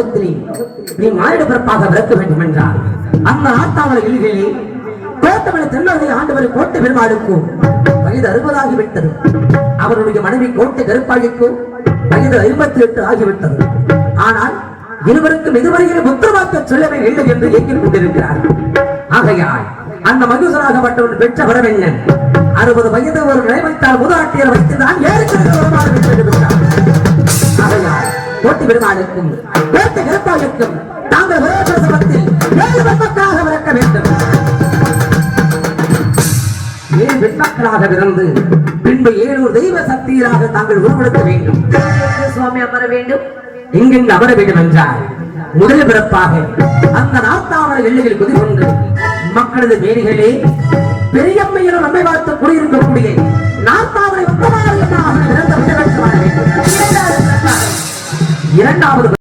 லோகத்திலே நீ மானிட பிறப்பாக பிறக்க வேண்டும் என்றார். அந்த ஆத்தாமலை எல்லையிலே கோட்டமலை தென்னவரை ஆண்டவர் கோட்டை பெருமாளுக்கும் வயது 60 ஆகிவிட்டது. அவருடைய மனைவி கோட்டை கருப்பாளிக்கும் வயது 58 ஆகிவிட்டது. ஆனால் இருவருக்கும் இதுவரையில் புத்திரவாக்க சொல்லவே இல்லை என்று இயக்கிக் கொண்டிருக்கிறார். ஆகையால் அந்த மகுசராகப்பட்டவன் பெற்ற வரவெண்ணன் 60 வயது ஒரு நிலைமைத்தால் முதலாட்டியர் வைத்துதான் ஆகையால் கோட்டை பெருமாளுக்கும் கோட்டை கருப்பாளுக்கும் தாங்கள் ஒரே பிரசவத்தில் 7 பெண்மக்களாக பிறக்க வேண்டும். 7 பெண்மக்களாக பிறந்து பின்பு 7 தெய்வ சக்தியாக தாங்கள் உருவெடுக்க வேண்டும். சுவாமி அமர வேண்டும். எங்கெங்கு அமர வேண்டும் என்றால் முதல் பிறப்பாக அந்த நாத்தாமலை எல்லையில் குதிகொண்டு மக்களது வேடிகளே பெரியம்மையிலும் நம்மை பார்த்து குடியிருக்கக்கூடிய நாத்தாமலை இரண்டாவது